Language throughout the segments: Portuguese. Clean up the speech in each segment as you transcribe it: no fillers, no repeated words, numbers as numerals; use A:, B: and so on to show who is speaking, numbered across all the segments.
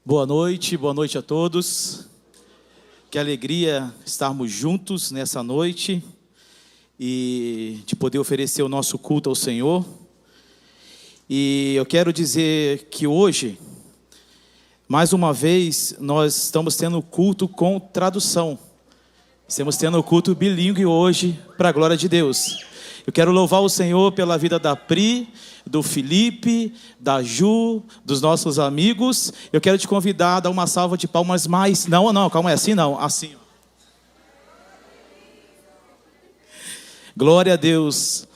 A: Boa noite a todos. Que alegria estarmos juntos nessa noite e de poder oferecer o nosso culto ao Senhor. E eu quero dizer que hoje, mais uma vez, nós estamos tendo culto com tradução. Estamos tendo culto bilíngue hoje, para a glória de Deus. Eu quero louvar o Senhor pela vida da Pri, do Felipe, da Ju, dos nossos amigos. Eu quero te convidar a dar uma salva de palmas mais... Não, calma aí, assim não, assim. Glória a Deus.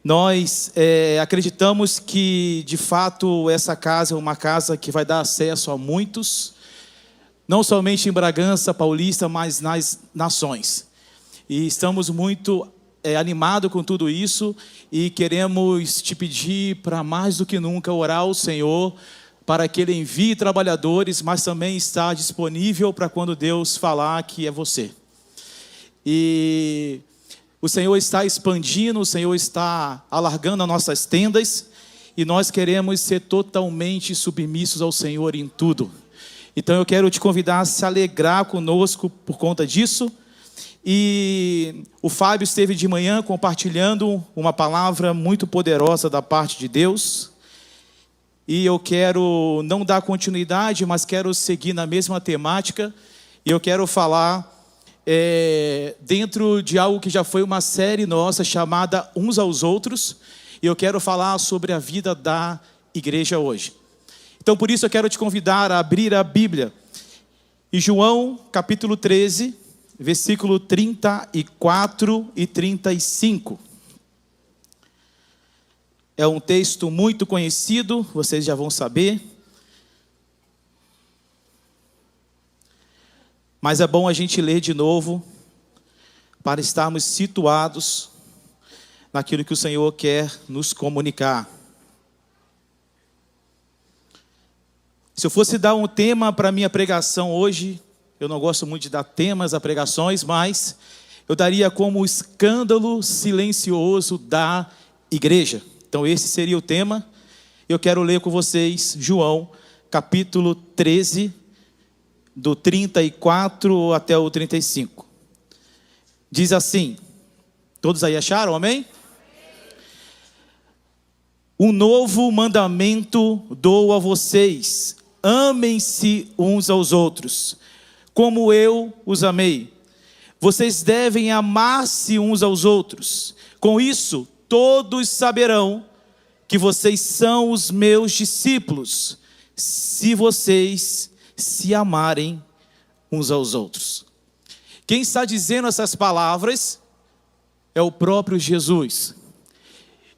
A: Nós acreditamos que, de fato, essa casa é uma casa que vai dar acesso a muitos, não somente em Bragança Paulista, mas nas nações. E estamos muito animados com tudo isso e queremos te pedir para mais do que nunca orar ao Senhor para que Ele envie trabalhadores, mas também está disponível para quando Deus falar que é você. E o Senhor está expandindo, o Senhor está alargando as nossas tendas e nós queremos ser totalmente submissos ao Senhor em tudo. Então eu quero te convidar a se alegrar conosco por conta disso. E o Fábio esteve de manhã compartilhando uma palavra muito poderosa da parte de Deus. E eu quero não dar continuidade, mas quero seguir na mesma temática. E eu quero falar dentro de algo que já foi uma série nossa chamada Uns aos Outros. E eu quero falar sobre a vida da igreja hoje. Então por isso eu quero te convidar a abrir a Bíblia. Em João capítulo 13... versículo 34 e 35. É um texto muito conhecido, vocês já vão saber. Mas é bom a gente ler de novo, para estarmos situados naquilo que o Senhor quer nos comunicar. Se eu fosse dar um tema para a minha pregação hoje, eu não gosto muito de dar temas a pregações, mas eu daria como o escândalo silencioso da igreja. Então esse seria o tema. Eu quero ler com vocês João, capítulo 13, do 34 até o 35. Diz assim, todos aí acharam, amém? Um novo mandamento dou a vocês, amem-se uns aos outros, como eu os amei. Vocês devem amar-se uns aos outros. Com isso, todos saberão que vocês são os meus discípulos, se vocês se amarem uns aos outros. Quem está dizendo essas palavras é o próprio Jesus.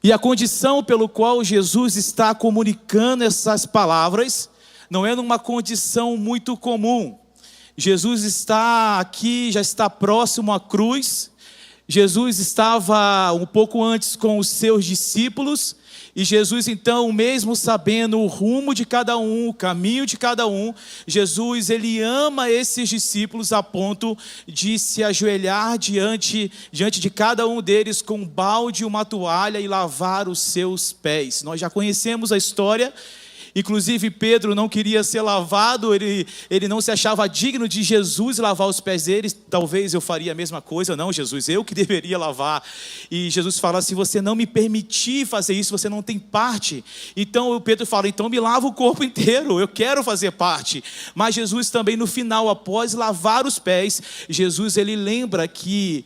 A: E a condição pelo qual Jesus está comunicando essas palavras não é numa condição muito comum. Jesus está aqui, já está próximo à cruz. Jesus estava um pouco antes com os seus discípulos. E Jesus então, mesmo sabendo o rumo de cada um, o caminho de cada um, Jesus, Ele ama esses discípulos a ponto de se ajoelhar diante de cada um deles com um balde e uma toalha e lavar os seus pés. Nós já conhecemos a história. Inclusive Pedro não queria ser lavado, ele não se achava digno de Jesus lavar os pés dele. Talvez eu faria a mesma coisa. Não, Jesus, eu que deveria lavar. E Jesus fala, se você não me permitir fazer isso, você não tem parte. Então o Pedro fala, então me lava o corpo inteiro, eu quero fazer parte. Mas Jesus também no final, após lavar os pés, Jesus ele lembra que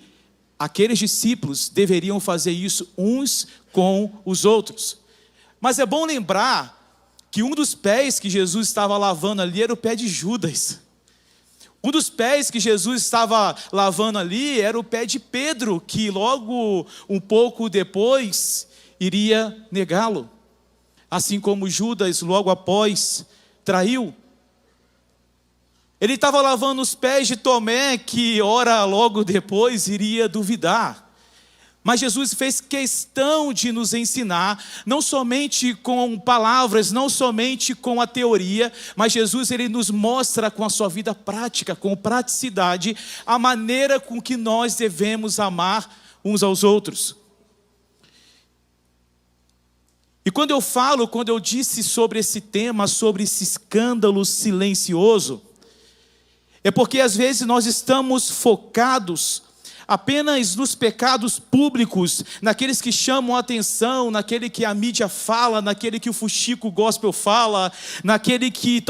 A: aqueles discípulos deveriam fazer isso uns com os outros. Mas é bom lembrar que um dos pés que Jesus estava lavando ali era o pé de Judas. Um dos pés que Jesus estava lavando ali era o pé de Pedro, que logo um pouco depois iria negá-lo. Assim como Judas logo após traiu. Ele estava lavando os pés de Tomé, que ora logo depois iria duvidar. Mas Jesus fez questão de nos ensinar, não somente com palavras, não somente com a teoria, mas Jesus ele nos mostra com a sua vida prática, com praticidade, a maneira com que nós devemos amar uns aos outros. E quando eu disse sobre esse tema, sobre esse escândalo silencioso, é porque às vezes nós estamos focados apenas nos pecados públicos, naqueles que chamam a atenção, naquele que a mídia fala, naquele que o fuxico gospel fala, naquele que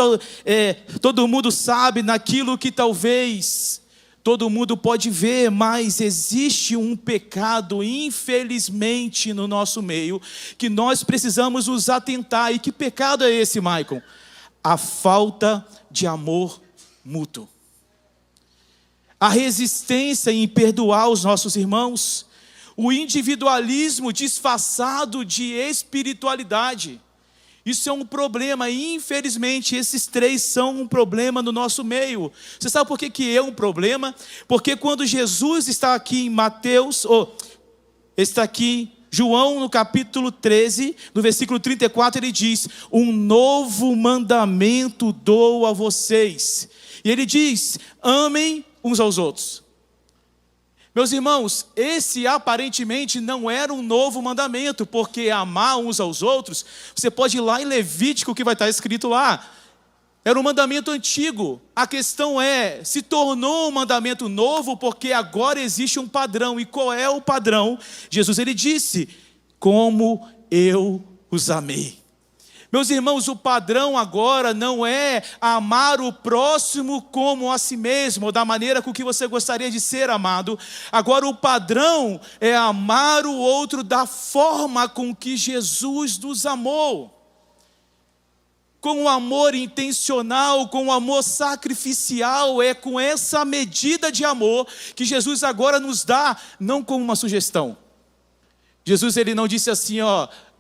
A: todo mundo sabe, naquilo que talvez todo mundo pode ver, mas existe um pecado, infelizmente, no nosso meio, que nós precisamos nos atentar. E que pecado é esse, Maicon? A falta de amor mútuo. A resistência em perdoar os nossos irmãos, o individualismo disfarçado de espiritualidade. Isso é um problema, e infelizmente esses três são um problema no nosso meio. Você sabe por que é um problema? Porque quando Jesus está aqui em Mateus, está aqui João no capítulo 13, no versículo 34, ele diz: um novo mandamento dou a vocês. E ele diz: amem uns aos outros. Meus irmãos, esse aparentemente não era um novo mandamento, porque amar uns aos outros, você pode ir lá em Levítico que vai estar escrito lá, era um mandamento antigo. A questão é, se tornou um mandamento novo porque agora existe um padrão. E qual é o padrão? Jesus, ele disse: como eu os amei. Meus irmãos, o padrão agora não é amar o próximo como a si mesmo, ou da maneira com que você gostaria de ser amado. Agora o padrão é amar o outro da forma com que Jesus nos amou. Com o amor intencional, com o amor sacrificial. É com essa medida de amor que Jesus agora nos dá, não como uma sugestão. Jesus, ele não disse assim,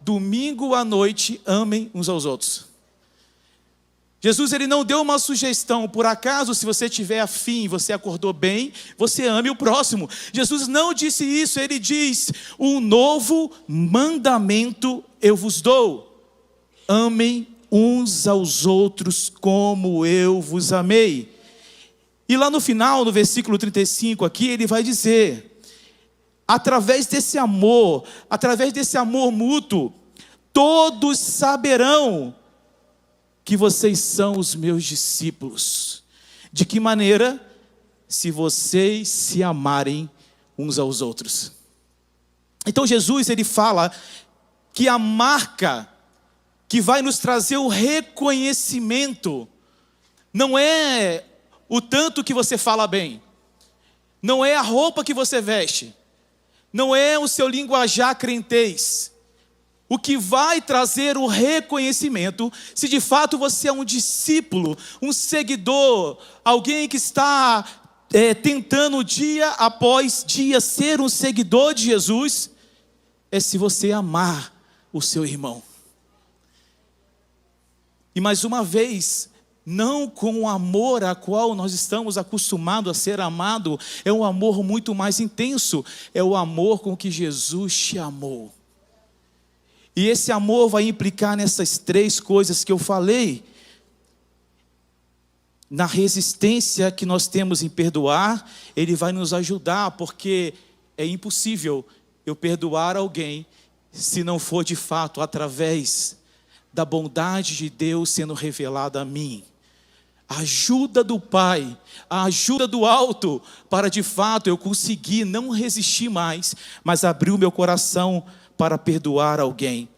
A: domingo à noite, amem uns aos outros. Jesus, ele não deu uma sugestão, por acaso, se você tiver afim, você acordou bem, você ame o próximo. Jesus não disse isso, ele diz: um novo mandamento eu vos dou, amem uns aos outros como eu vos amei. E lá no final, no versículo 35 aqui, ele vai dizer: através desse amor mútuo, todos saberão que vocês são os meus discípulos. De que maneira? Se vocês se amarem uns aos outros. Então Jesus, ele fala que a marca que vai nos trazer o reconhecimento não é o tanto que você fala bem, não é a roupa que você veste, não é o seu linguajar crentez. O que vai trazer o reconhecimento, se de fato você é um discípulo, um seguidor, alguém que está tentando dia após dia ser um seguidor de Jesus, é se você amar o seu irmão. E mais uma vez, não com o amor a qual nós estamos acostumados a ser amado, é um amor muito mais intenso, é o amor com que Jesus te amou. E esse amor vai implicar nessas três coisas que eu falei. Na resistência que nós temos em perdoar, ele vai nos ajudar, porque é impossível eu perdoar alguém se não for de fato através da bondade de Deus sendo revelada a mim. A ajuda do Pai, a ajuda do alto, para de fato eu conseguir não resistir mais, mas abrir o meu coração para perdoar alguém.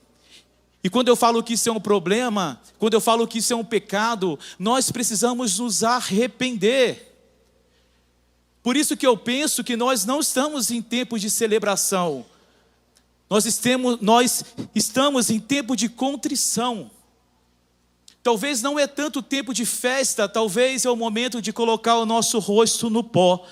A: E quando eu falo que isso é um problema, quando eu falo que isso é um pecado, nós precisamos nos arrepender. Por isso que eu penso que nós não estamos em tempo de celebração, nós estamos em tempo de contrição. Talvez não é tanto tempo de festa, talvez é o momento de colocar o nosso rosto no pó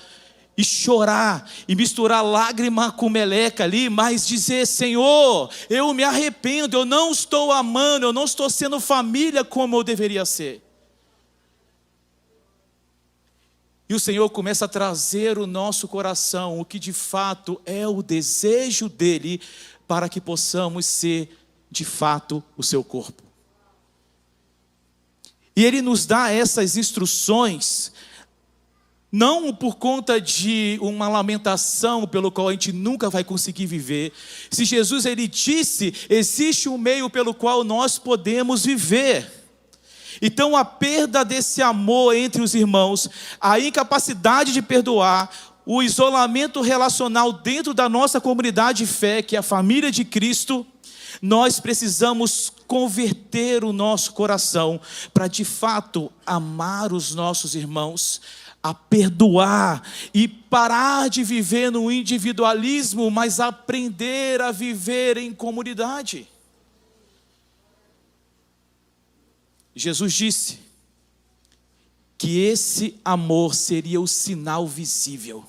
A: e chorar, e misturar lágrima com meleca ali, mas dizer: Senhor, eu me arrependo, eu não estou amando, eu não estou sendo família como eu deveria ser. E o Senhor começa a trazer o nosso coração, o que de fato é o desejo dEle, para que possamos ser de fato o seu corpo. E Ele nos dá essas instruções Não por conta de uma lamentação pelo qual a gente nunca vai conseguir viver. Se Jesus ele disse, existe um meio pelo qual nós podemos viver. Então a perda desse amor entre os irmãos, a incapacidade de perdoar, o isolamento relacional dentro da nossa comunidade de fé, que é a família de Cristo, nós precisamos converter o nosso coração para de fato amar os nossos irmãos, a perdoar e parar de viver no individualismo, mas aprender a viver em comunidade. Jesus disse que esse amor seria o sinal visível.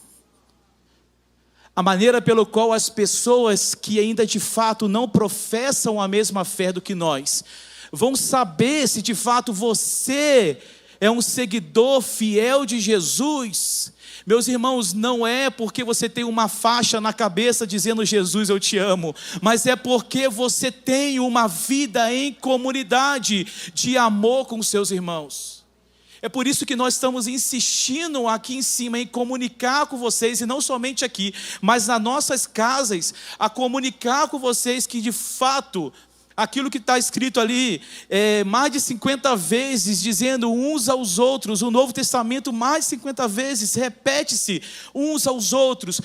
A: A maneira pelo qual as pessoas que ainda de fato não professam a mesma fé do que nós, vão saber se de fato você é um seguidor fiel de Jesus. Meus irmãos, não é porque você tem uma faixa na cabeça dizendo Jesus eu te amo, mas é porque você tem uma vida em comunidade de amor com seus irmãos. É por isso que nós estamos insistindo aqui em cima em comunicar com vocês, e não somente aqui, mas nas nossas casas, a comunicar com vocês que de fato aquilo que está escrito ali, mais de 50 vezes, dizendo uns aos outros, o Novo Testamento mais de 50 vezes, repete-se, uns aos outros,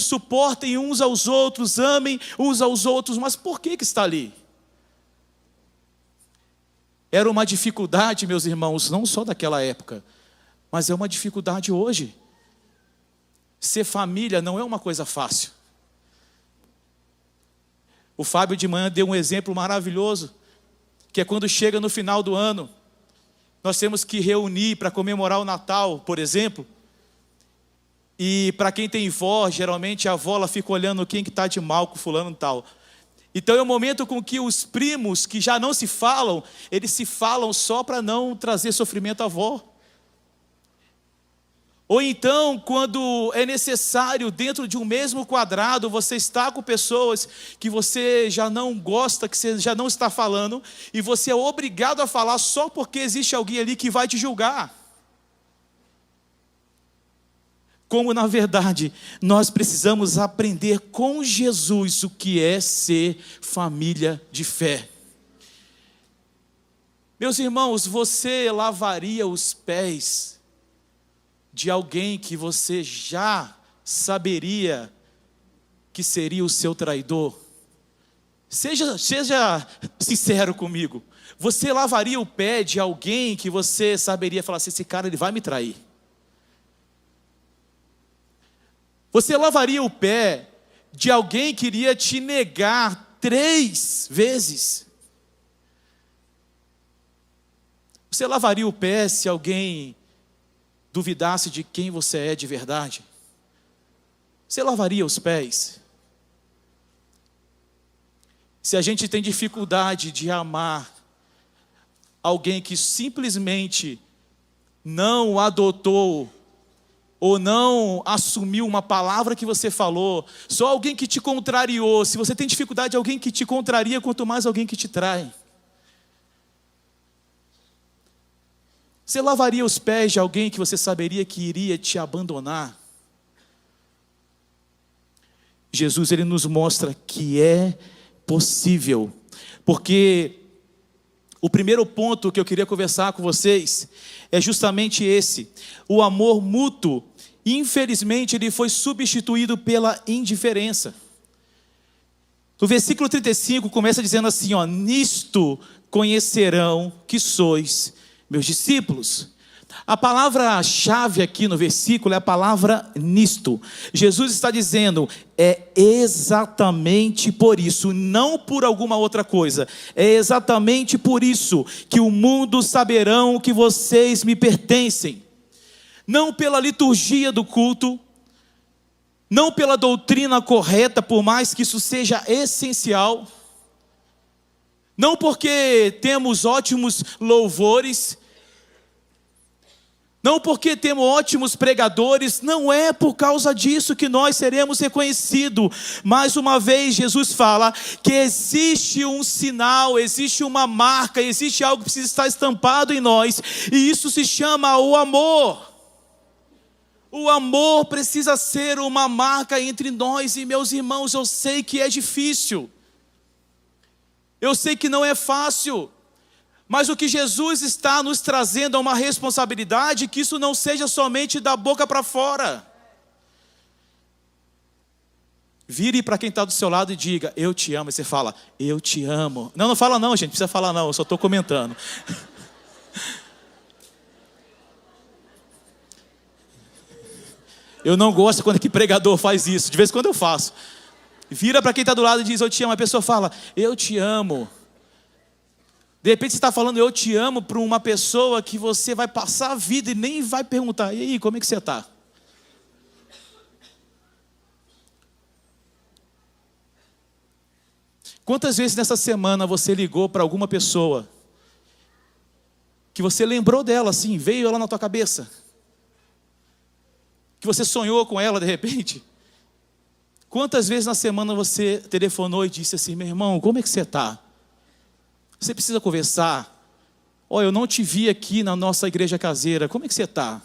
A: suportem uns aos outros, amem uns aos outros, mas por que está ali? Era uma dificuldade, meus irmãos, não só daquela época, mas é uma dificuldade hoje. Ser família não é uma coisa fácil. O Fábio de manhã deu um exemplo maravilhoso, que é quando chega no final do ano, nós temos que reunir para comemorar o Natal, por exemplo, e para quem tem vó, geralmente a avó ela fica olhando quem que está de mal com fulano e tal. Então é o momento com que os primos, que já não se falam, eles se falam só para não trazer sofrimento à avó. Ou então, quando é necessário, dentro de um mesmo quadrado, você está com pessoas que você já não gosta, que você já não está falando, e você é obrigado a falar só porque existe alguém ali que vai te julgar. Como na verdade, nós precisamos aprender com Jesus o que é ser família de fé. Meus irmãos, você lavaria os pés de alguém que você já saberia que seria o seu traidor? Seja sincero comigo. Você lavaria o pé de alguém que você saberia falar assim, esse cara ele vai me trair? Você lavaria o pé de alguém que iria te negar 3 vezes? Você lavaria o pé se alguém duvidasse de quem você é de verdade? Você lavaria os pés? Se a gente tem dificuldade de amar alguém que simplesmente não adotou ou não assumiu uma palavra que você falou, só alguém que te contrariou, se você tem dificuldade de alguém que te contraria, quanto mais alguém que te trai. Você lavaria os pés de alguém que você saberia que iria te abandonar? Jesus ele nos mostra que é possível, porque o primeiro ponto que eu queria conversar com vocês é justamente esse: o amor mútuo, infelizmente, ele foi substituído pela indiferença. No versículo 35 começa dizendo assim, nisto conhecerão que sois meus discípulos. A palavra-chave aqui no versículo é a palavra nisto. Jesus está dizendo, é exatamente por isso, não por alguma outra coisa, é exatamente por isso que o mundo saberão que vocês me pertencem. Não pela liturgia do culto, não pela doutrina correta, por mais que isso seja essencial, não porque temos ótimos louvores, não porque temos ótimos pregadores, não é por causa disso que nós seremos reconhecidos. Mais uma vez Jesus fala que existe um sinal, existe uma marca, existe algo que precisa estar estampado em nós, e isso se chama o amor. O amor precisa ser uma marca entre nós. E meus irmãos, eu sei que é difícil. Eu sei que não é fácil. Mas o que Jesus está nos trazendo é uma responsabilidade, que isso não seja somente da boca para fora. Vire para quem está do seu lado e diga, eu te amo. E você fala, eu te amo. Não, não fala não, gente, não precisa falar não, eu só estou comentando. Eu não gosto quando que pregador faz isso, de vez em quando eu faço. Vira para quem está do lado e diz, eu te amo. A pessoa fala, eu te amo. De repente você está falando, eu te amo, para uma pessoa que você vai passar a vida e nem vai perguntar, e aí, como é que você está? Quantas vezes nessa semana você ligou para alguma pessoa, que você lembrou dela assim, veio ela na tua cabeça? Que você sonhou com ela de repente? Quantas vezes na semana você telefonou e disse assim, meu irmão, como é que você está? Você precisa conversar. Olha, eu não te vi aqui na nossa igreja caseira, como é que você está?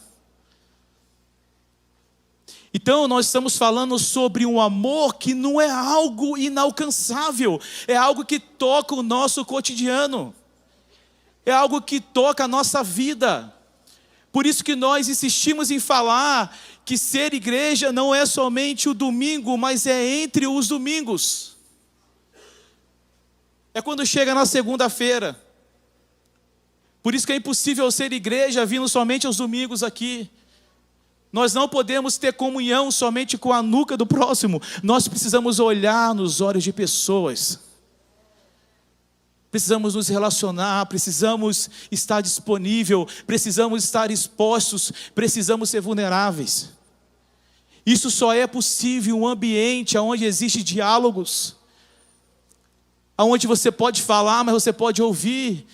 A: Então nós estamos falando sobre um amor que não é algo inalcançável, é algo que toca o nosso cotidiano, é algo que toca a nossa vida. Por isso que nós insistimos em falar que ser igreja não é somente o domingo, mas é entre os domingos. É quando chega na segunda-feira. Por isso que é impossível ser igreja vindo somente aos domingos aqui. Nós não podemos ter comunhão somente com a nuca do próximo. Nós precisamos olhar nos olhos de pessoas. Precisamos nos relacionar, precisamos estar disponível, precisamos estar expostos, precisamos ser vulneráveis. Isso só é possível em um ambiente onde existe diálogos, onde você pode falar, mas você pode ouvir.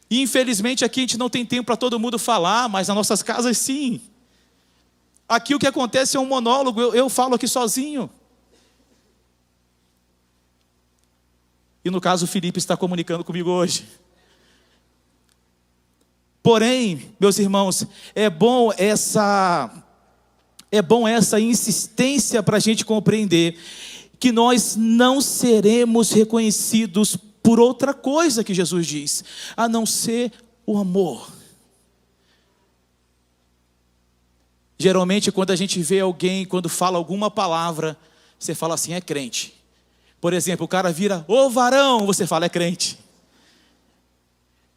A: E infelizmente aqui a gente não tem tempo para todo mundo falar, mas nas nossas casas sim. Aqui o que acontece é um monólogo, eu falo aqui sozinho. E no caso o Felipe está comunicando comigo hoje. Porém, meus irmãos, é bom essa insistência para a gente compreender que nós não seremos reconhecidos por outra coisa que Jesus diz, a não ser o amor. Geralmente quando a gente vê alguém, quando fala alguma palavra, você fala assim, é crente. Por exemplo, o cara vira, ô varão, você fala, é crente.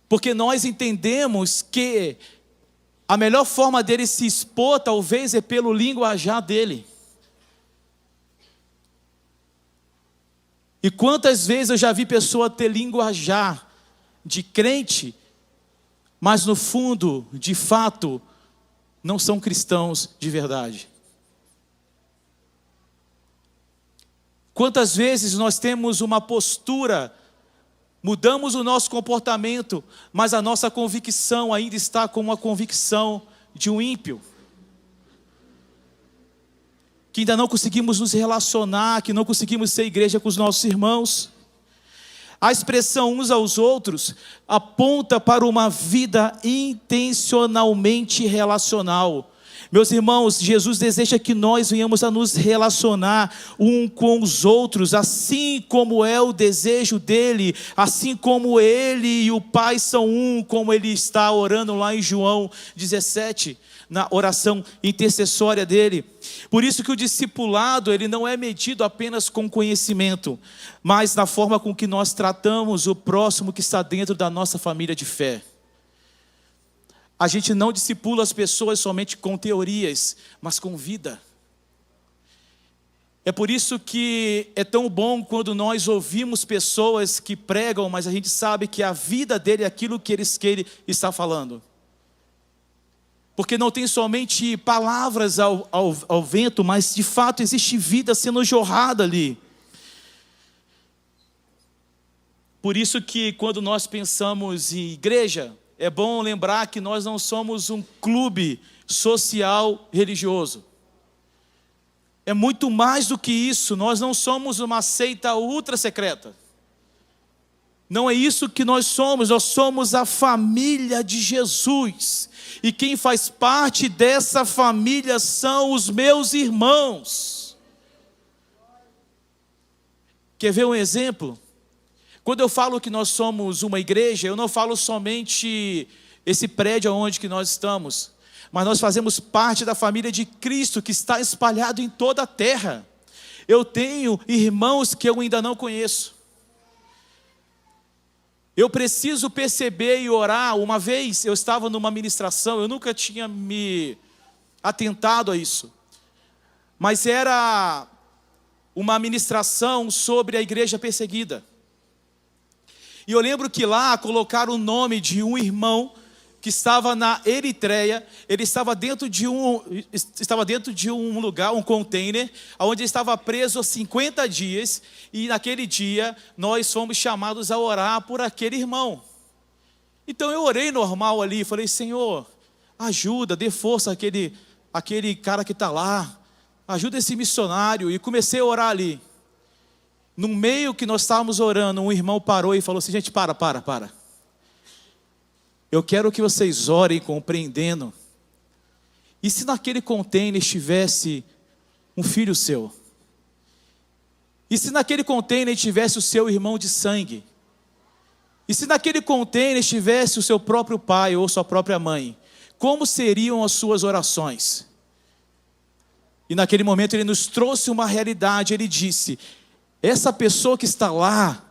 A: Porque nós entendemos que a melhor forma dele se expor, talvez, é pelo linguajar dele. E quantas vezes eu já vi pessoa ter linguajar de crente, mas no fundo, de fato, não são cristãos de verdade. Quantas vezes nós temos uma postura, mudamos o nosso comportamento, mas a nossa convicção ainda está como a convicção de um ímpio. Que ainda não conseguimos nos relacionar, que não conseguimos ser igreja com os nossos irmãos. A expressão uns aos outros aponta para uma vida intencionalmente relacional. Meus irmãos, Jesus deseja que nós venhamos a nos relacionar um com os outros, assim como é o desejo dele, assim como ele e o Pai são um, como ele está orando lá em João 17, na oração intercessória dele. Por isso que o discipulado, ele não é medido apenas com conhecimento, mas na forma com que nós tratamos o próximo que está dentro da nossa família de fé. A gente não discipula as pessoas somente com teorias, mas com vida. É por isso que é tão bom quando nós ouvimos pessoas que pregam, mas a gente sabe que a vida dele é aquilo que ele está falando. Porque não tem somente palavras ao vento, mas de fato existe vida sendo jorrada ali. Por isso que quando nós pensamos em igreja, é bom lembrar que nós não somos um clube social religioso. É muito mais do que isso, nós não somos uma seita ultra secreta. Não é isso que nós somos a família de Jesus. E quem faz parte dessa família são os meus irmãos. Quer ver um exemplo? Quando eu falo que nós somos uma igreja, eu não falo somente esse prédio onde que nós estamos, mas nós fazemos parte da família de Cristo que está espalhado em toda a terra. Eu tenho irmãos que eu ainda não conheço. Eu preciso perceber e orar. Uma vez eu estava numa ministração, eu nunca tinha me atentado a isso, mas era uma ministração sobre a igreja perseguida. E eu lembro que lá colocaram o nome de um irmão que estava na Eritreia. Ele estava dentro de um lugar, um container, onde ele estava preso há 50 dias. E naquele dia nós fomos chamados a orar por aquele irmão. Então eu orei normal ali, falei: Senhor, ajuda, dê força àquele cara que está lá, ajuda esse missionário. E comecei a orar ali. No meio que nós estávamos orando, um irmão parou e falou assim: gente, para. Eu quero que vocês orem compreendendo. E se naquele container estivesse um filho seu? E se naquele container estivesse o seu irmão de sangue? E se naquele container estivesse o seu próprio pai ou sua própria mãe? Como seriam as suas orações? E naquele momento ele nos trouxe uma realidade. Ele disse: essa pessoa que está lá,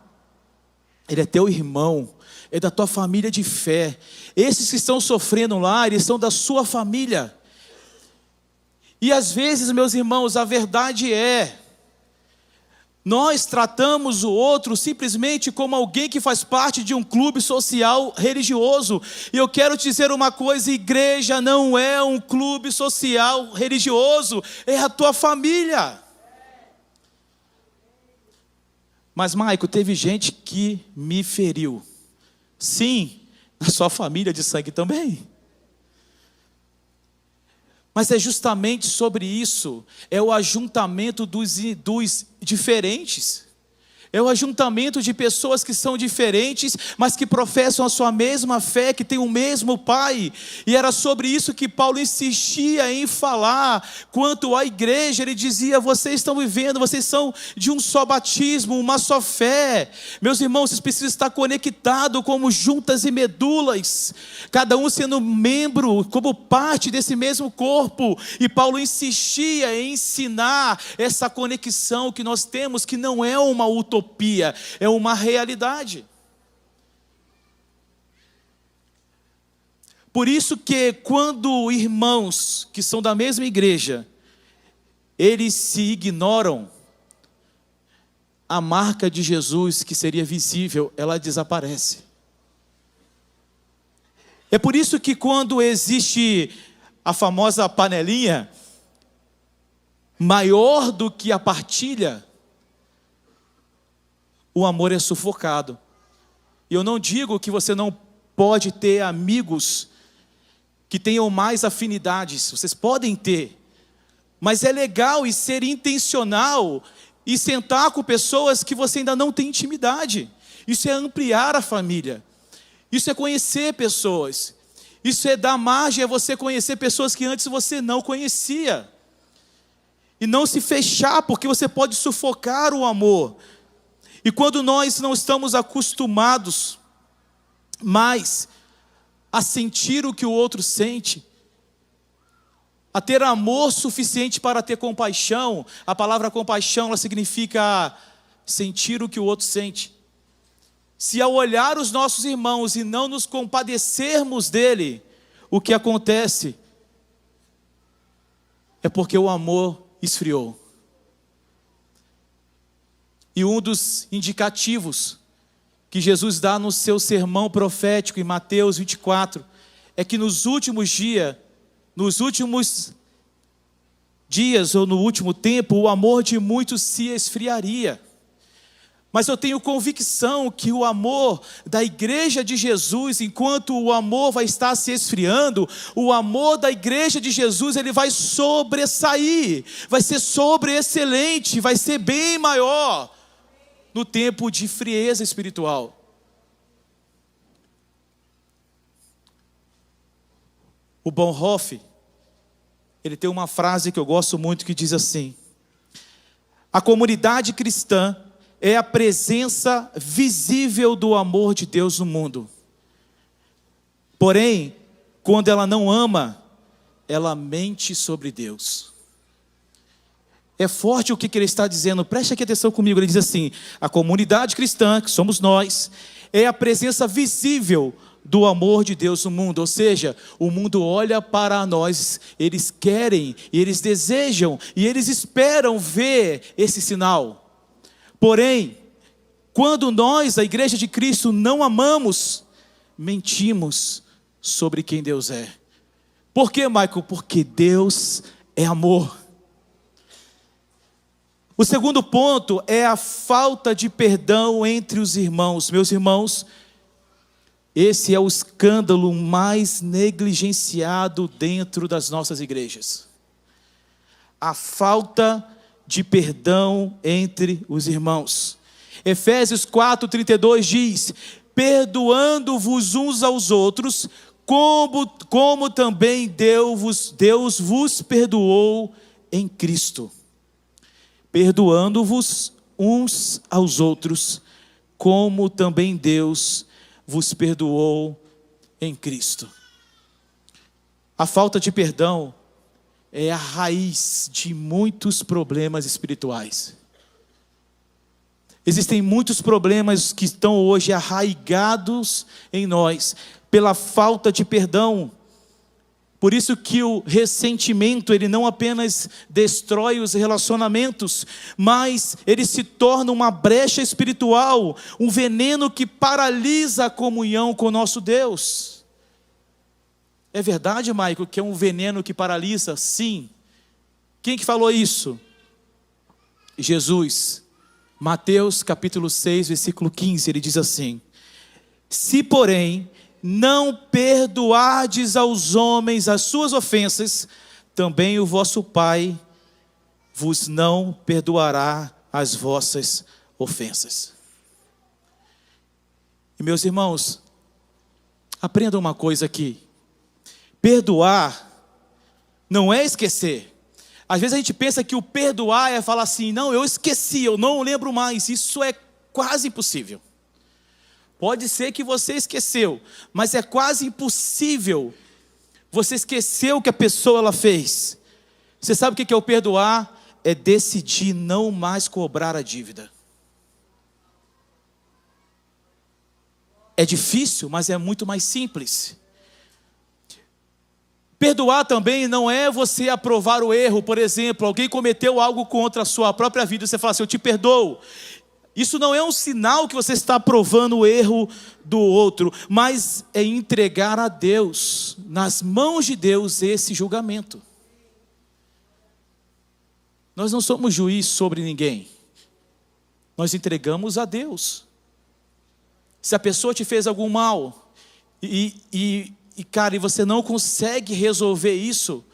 A: ele é teu irmão, é da tua família de fé. Esses que estão sofrendo lá, eles são da sua família. E às vezes, meus irmãos, a verdade é, nós tratamos o outro simplesmente como alguém que faz parte de um clube social religioso. E eu quero te dizer uma coisa: igreja não é um clube social religioso, é a tua família. Mas, Maico, teve gente que me feriu. Sim, na sua família de sangue também. Mas é justamente sobre isso, é o ajuntamento dos diferentes. É o ajuntamento de pessoas que são diferentes, mas que professam a sua mesma fé, que têm o mesmo Pai. E era sobre isso que Paulo insistia em falar. Quanto à igreja, ele dizia: vocês estão vivendo, vocês são de um só batismo, uma só fé. Meus irmãos, vocês precisam estar conectados como juntas e medulas, cada um sendo membro, como parte desse mesmo corpo. E Paulo insistia em ensinar essa conexão que nós temos, que não é uma utopia, é uma realidade. Por isso que quando irmãos que são da mesma igreja, eles se ignoram, a marca de Jesus que seria visível, ela desaparece. É por isso que quando existe a famosa panelinha, maior do que a partilha, o amor é sufocado. E eu não digo que você não pode ter amigos que tenham mais afinidades. Vocês podem ter. Mas é legal e ser intencional e sentar com pessoas que você ainda não tem intimidade. Isso é ampliar a família. Isso é conhecer pessoas. Isso é dar margem a você conhecer pessoas que antes você não conhecia. E não se fechar, porque você pode sufocar o amor. E quando nós não estamos acostumados mais a sentir o que o outro sente, a ter amor suficiente para ter compaixão, a palavra compaixão, ela significa sentir o que o outro sente. Se ao olhar os nossos irmãos e não nos compadecermos dele, o que acontece é porque o amor esfriou. E um dos indicativos que Jesus dá no seu sermão profético em Mateus 24, é que nos últimos dias ou no último tempo, o amor de muitos se esfriaria. Mas eu tenho convicção que o amor da igreja de Jesus, enquanto o amor vai estar se esfriando, o amor da igreja de Jesus, ele vai sobressair, vai ser sobreexcelente, vai ser bem maior no tempo de frieza espiritual. O Bonhoeffer, ele tem uma frase que eu gosto muito que diz assim: a comunidade cristã é a presença visível do amor de Deus no mundo. Porém, quando ela não ama, ela mente sobre Deus. É forte o que ele está dizendo, preste aqui atenção comigo. Ele diz assim: a comunidade cristã, que somos nós, é a presença visível do amor de Deus no mundo. Ou seja, o mundo olha para nós, eles querem, e eles desejam, e eles esperam ver esse sinal. Porém, quando nós, a igreja de Cristo, não amamos, mentimos sobre quem Deus é. Por quê, Michael? Porque Deus é amor. O segundo ponto é a falta de perdão entre os irmãos. Meus irmãos, esse é o escândalo mais negligenciado dentro das nossas igrejas. A falta de perdão entre os irmãos. Efésios 4:32 diz: perdoando-vos uns aos outros, como também Deus vos perdoou em Cristo. Perdoando-vos uns aos outros, como também Deus vos perdoou em Cristo. A falta de perdão é a raiz de muitos problemas espirituais. Existem muitos problemas que estão hoje arraigados em nós, pela falta de perdão. Por isso que o ressentimento, ele não apenas destrói os relacionamentos, mas ele se torna uma brecha espiritual, um veneno que paralisa a comunhão com o nosso Deus. É verdade, Michael, que é um veneno que paralisa? Sim. Quem que falou isso? Jesus. Mateus capítulo 6, versículo 15, ele diz assim: se porém não perdoardes aos homens as suas ofensas, também o vosso Pai vos não perdoará as vossas ofensas. E meus irmãos, aprendam uma coisa aqui: perdoar não é esquecer. Às vezes a gente pensa que o perdoar é falar assim: não, eu esqueci, eu não lembro mais. Isso é quase impossível. Pode ser que você esqueceu, mas é quase impossível você esquecer o que a pessoa ela fez. Você sabe o que é o perdoar? É decidir não mais cobrar a dívida. É difícil, mas é muito mais simples. Perdoar também não é você aprovar o erro. Por exemplo, alguém cometeu algo contra a sua própria vida, você fala assim: eu te perdoo. Isso não é um sinal que você está aprovando o erro do outro, mas é entregar a Deus, nas mãos de Deus, esse julgamento. Nós não somos juiz sobre ninguém. Nós entregamos a Deus. Se a pessoa te fez algum mal, cara, e você não consegue resolver isso,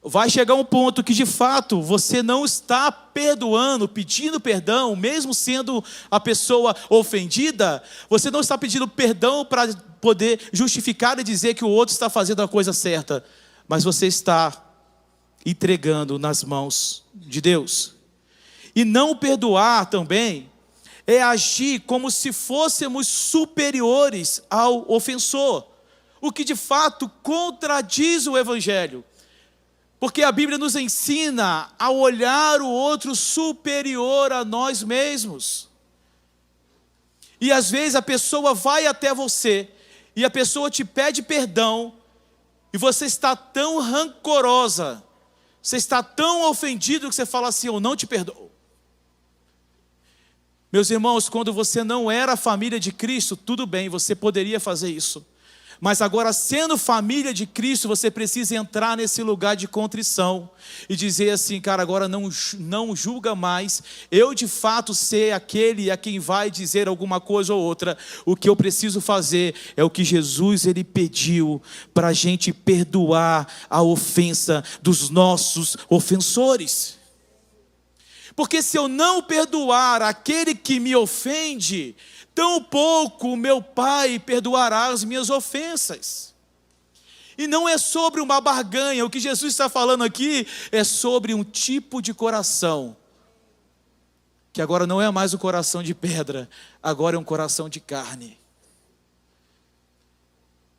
A: vai chegar um ponto que de fato você não está perdoando, pedindo perdão, mesmo sendo a pessoa ofendida, você não está pedindo perdão para poder justificar e dizer que o outro está fazendo a coisa certa, mas você está entregando nas mãos de Deus. E não perdoar também é agir como se fôssemos superiores ao ofensor, o que de fato contradiz o Evangelho. Porque a Bíblia nos ensina a olhar o outro superior a nós mesmos. E às vezes a pessoa vai até você, e a pessoa te pede perdão, e você está tão rancorosa, você está tão ofendido que você fala assim: eu não te perdoo. Meus irmãos, quando você não era a família de Cristo, tudo bem, você poderia fazer isso. Mas agora, sendo família de Cristo, você precisa entrar nesse lugar de contrição e dizer assim: cara, agora não julga mais, eu de fato ser aquele a quem vai dizer alguma coisa ou outra. O que eu preciso fazer é o que Jesus ele pediu, para a gente perdoar a ofensa dos nossos ofensores. Porque se eu não perdoar aquele que me ofende, tampouco o meu Pai perdoará as minhas ofensas. E não é sobre uma barganha. O que Jesus está falando aqui é sobre um tipo de coração, que agora não é mais um coração de pedra, agora é um coração de carne.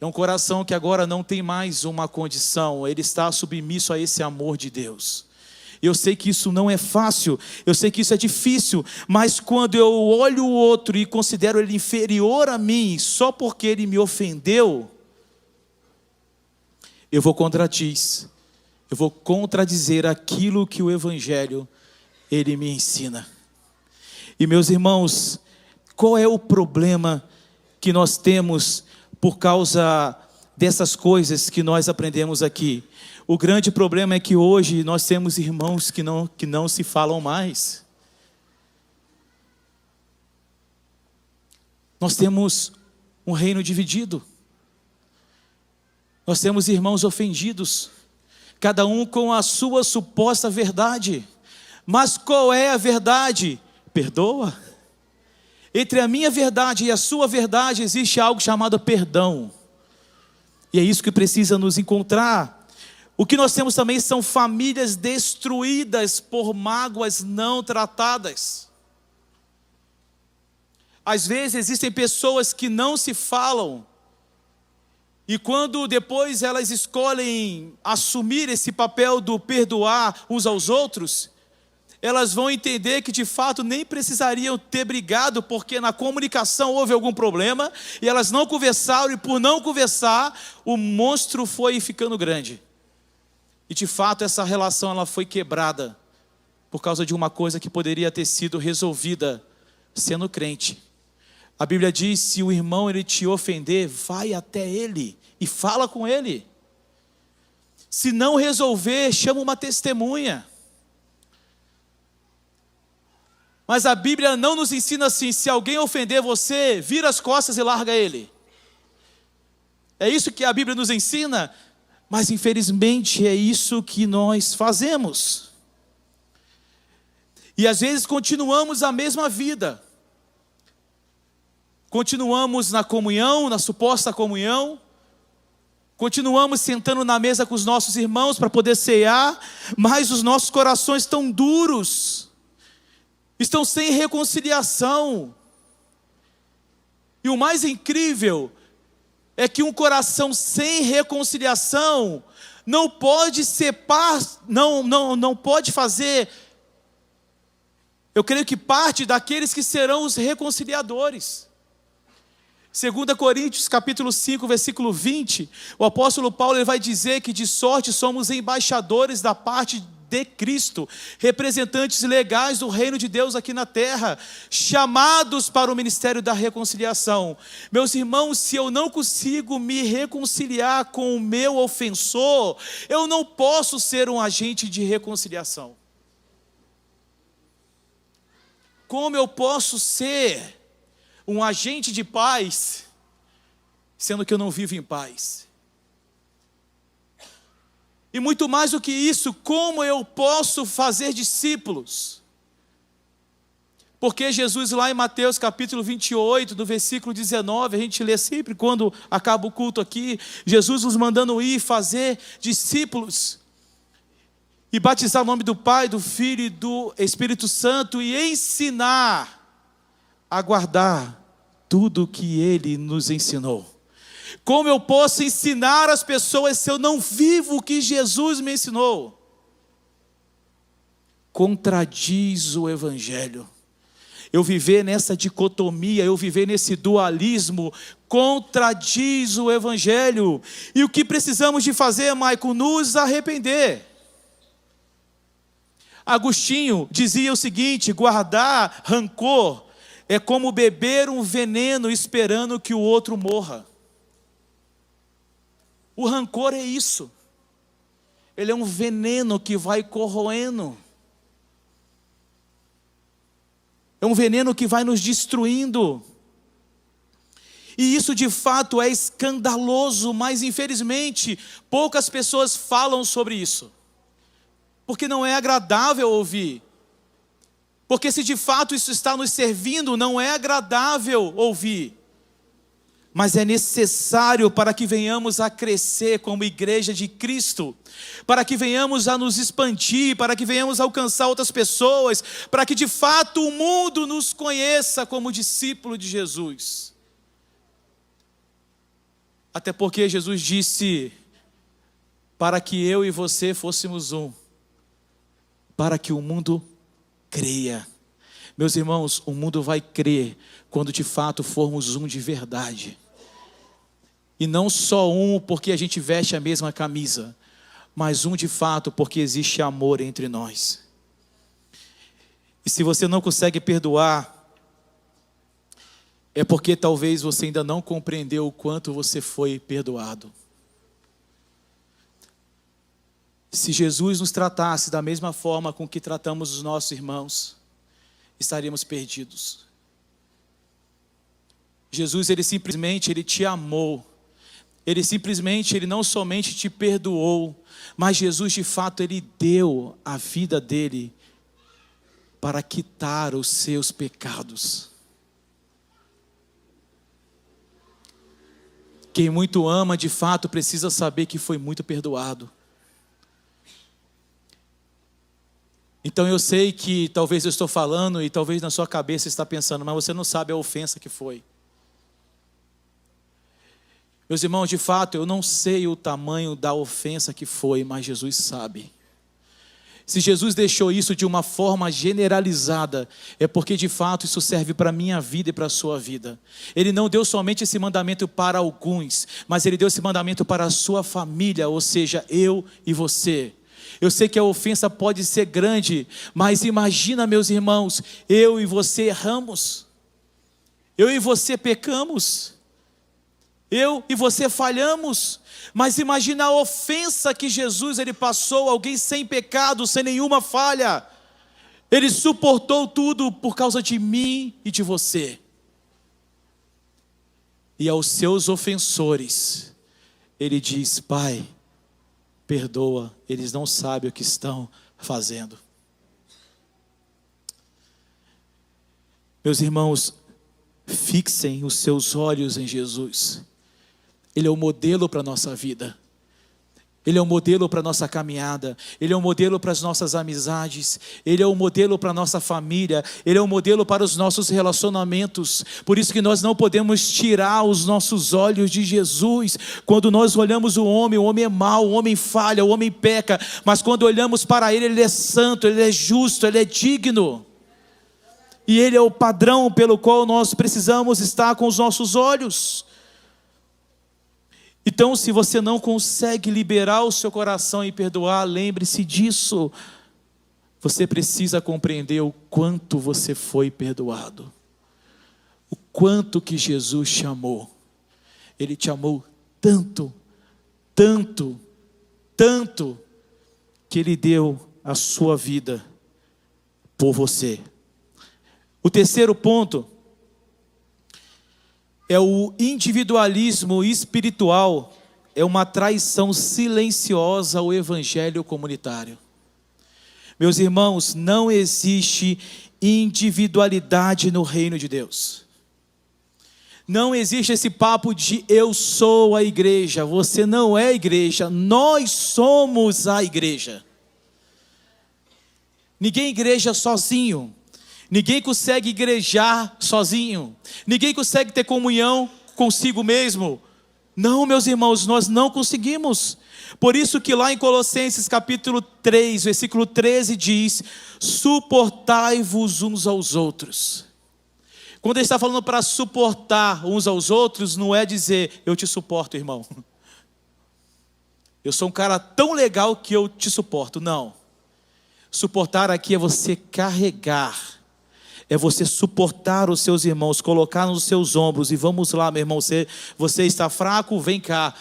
A: É um coração que agora não tem mais uma condição, ele está submisso a esse amor de Deus. Eu sei que isso não é fácil, eu sei que isso é difícil, mas quando eu olho o outro e considero ele inferior a mim, só porque ele me ofendeu, eu vou contradizer aquilo que o Evangelho, ele me ensina. E meus irmãos, qual é o problema que nós temos por causa dessas coisas que nós aprendemos aqui? O grande problema é que hoje nós temos irmãos que não se falam mais. Nós temos um reino dividido. Nós temos irmãos ofendidos, cada um com a sua suposta verdade. Mas qual é a verdade? Perdoa. Entre a minha verdade e a sua verdade existe algo chamado perdão. E é isso que precisa nos encontrar. O que nós temos também são famílias destruídas por mágoas não tratadas. Às vezes existem pessoas que não se falam, e quando depois elas escolhem assumir esse papel do perdoar uns aos outros, elas vão entender que de fato nem precisariam ter brigado, porque na comunicação houve algum problema, e elas não conversaram, e por não conversar, o monstro foi ficando grande. E de fato essa relação ela foi quebrada, por causa de uma coisa que poderia ter sido resolvida sendo crente. A Bíblia diz, se o irmão ele te ofender, vai até ele e fala com ele. Se não resolver, chama uma testemunha. Mas a Bíblia não nos ensina assim, se alguém ofender você, vira as costas e larga ele. É isso que a Bíblia nos ensina, mas infelizmente é isso que nós fazemos. E às vezes continuamos a mesma vida. Continuamos na comunhão, na suposta comunhão. Continuamos sentando na mesa com os nossos irmãos para poder cear, mas os nossos corações estão duros. Estão sem reconciliação. E o mais incrível é que um coração sem reconciliação não pode não pode fazer, eu creio que parte daqueles que serão os reconciliadores. 2 Coríntios capítulo 5, versículo 20, o apóstolo Paulo ele vai dizer que de sorte somos embaixadores da parte de Cristo, representantes legais do reino de Deus aqui na terra, chamados para o ministério da reconciliação. Meus irmãos, se eu não consigo me reconciliar com o meu ofensor, eu não posso ser um agente de reconciliação. Como eu posso ser um agente de paz, sendo que eu não vivo em paz? E muito mais do que isso, como eu posso fazer discípulos? Porque Jesus lá em Mateus capítulo 28, do versículo 19, a gente lê sempre quando acaba o culto aqui, Jesus nos mandando ir fazer discípulos, e batizar o nome do Pai, do Filho e do Espírito Santo, e ensinar a guardar tudo o que Ele nos ensinou. Como eu posso ensinar as pessoas se eu não vivo o que Jesus me ensinou? Contradiz o Evangelho. Eu viver nessa dicotomia, eu viver nesse dualismo, contradiz o Evangelho. E o que precisamos de fazer, Maicon? Nos arrepender. Agostinho dizia o seguinte: guardar rancor é como beber um veneno esperando que o outro morra. O rancor é isso. Ele é um veneno que vai corroendo. É um veneno que vai nos destruindo. E isso de fato é escandaloso, mas infelizmente poucas pessoas falam sobre isso. Porque não é agradável ouvir. Porque se de fato isso está nos servindo, não é agradável ouvir. mas é necessário para que venhamos a crescer como igreja de Cristo, para que venhamos a nos expandir, para que venhamos a alcançar outras pessoas, para que de fato o mundo nos conheça como discípulo de Jesus. Até porque Jesus disse, para que eu e você fôssemos um, para que o mundo creia. Meus irmãos, o mundo vai crer quando de fato formos um de verdade. E não só um porque a gente veste a mesma camisa, mas um de fato porque existe amor entre nós. E se você não consegue perdoar, é porque talvez você ainda não compreendeu o quanto você foi perdoado. Se Jesus nos tratasse da mesma forma com que tratamos os nossos irmãos, estaríamos perdidos. Jesus, Ele te amou. Ele não somente te perdoou, mas Jesus de fato, Ele deu a vida dEle para quitar os seus pecados. Quem muito ama, de fato, precisa saber que foi muito perdoado. Então eu sei que talvez eu estou falando e talvez na sua cabeça está pensando, mas você não sabe a ofensa que foi. Meus irmãos, de fato, eu não sei o tamanho da ofensa que foi, mas Jesus sabe. Se Jesus deixou isso de uma forma generalizada, é porque de fato isso serve para a minha vida e para a sua vida. Ele não deu somente esse mandamento para alguns, mas Ele deu esse mandamento para a sua família, ou seja, eu e você. Eu sei que a ofensa pode ser grande, mas imagina, meus irmãos, eu e você erramos. Eu e você pecamos. Eu e você falhamos. Mas imagina a ofensa que Jesus Ele passou, alguém sem pecado, sem nenhuma falha. Ele suportou tudo por causa de mim e de você. E aos seus ofensores, Ele diz, Pai, perdoa, eles não sabem o que estão fazendo. Meus irmãos, fixem os seus olhos em Jesus. Ele é o modelo para a nossa vida. Ele é o modelo para a nossa caminhada. Ele é o modelo para as nossas amizades. Ele é o modelo para a nossa família. Ele é o modelo para os nossos relacionamentos. Por isso que nós não podemos tirar os nossos olhos de Jesus. Quando nós olhamos o homem é mau, o homem falha, o homem peca. Mas quando olhamos para Ele, Ele é santo, Ele é justo, Ele é digno. E Ele é o padrão pelo qual nós precisamos estar com os nossos olhos. Então, se você não consegue liberar o seu coração e perdoar, lembre-se disso. Você precisa compreender o quanto você foi perdoado. O quanto que Jesus te amou. Ele te amou tanto, tanto, tanto, que Ele deu a sua vida por você. O terceiro ponto é o individualismo espiritual, é uma traição silenciosa ao evangelho comunitário. Meus irmãos, não existe individualidade no reino de Deus. Não existe esse papo de eu sou a igreja, você não é a igreja, nós somos a igreja. Ninguém igreja sozinho. Ninguém consegue igrejar sozinho. Ninguém consegue ter comunhão consigo mesmo. Não, meus irmãos, nós não conseguimos. Por isso que lá em Colossenses capítulo 3, versículo 13 diz, suportai-vos uns aos outros. Quando ele está falando para suportar uns aos outros, não é dizer, eu te suporto, irmão. Eu sou um cara tão legal que eu te suporto. Não. Suportar aqui é você carregar. É você suportar os seus irmãos, colocar nos seus ombros. E vamos lá, meu irmão, você está fraco? Vem cá.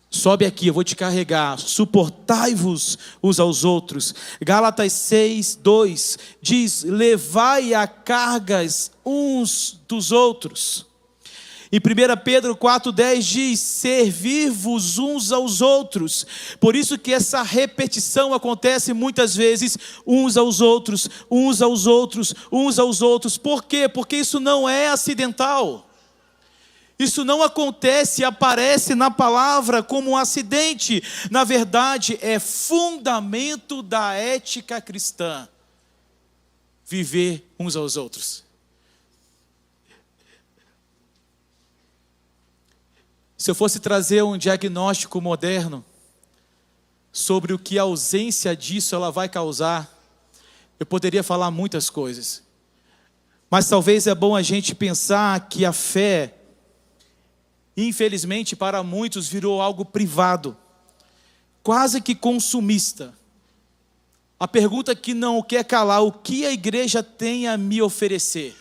A: Sobe aqui, eu vou te carregar. Suportai-vos uns aos outros. Gálatas 6, 2 diz, levai a cargas uns dos outros. E 1 Pedro 4,10 diz, servir-vos uns aos outros. Por isso que essa repetição acontece muitas vezes, uns aos outros, uns aos outros, uns aos outros. Por quê? Porque isso não é acidental. Isso não acontece e aparece na palavra como um acidente. Na verdade, é fundamento da ética cristã. Viver uns aos outros. Se eu fosse trazer um diagnóstico moderno sobre o que a ausência disso ela vai causar, eu poderia falar muitas coisas. Mas talvez é bom a gente pensar que a fé, infelizmente para muitos, virou algo privado, quase que consumista. A pergunta que não quer calar: o que a igreja tem a me oferecer?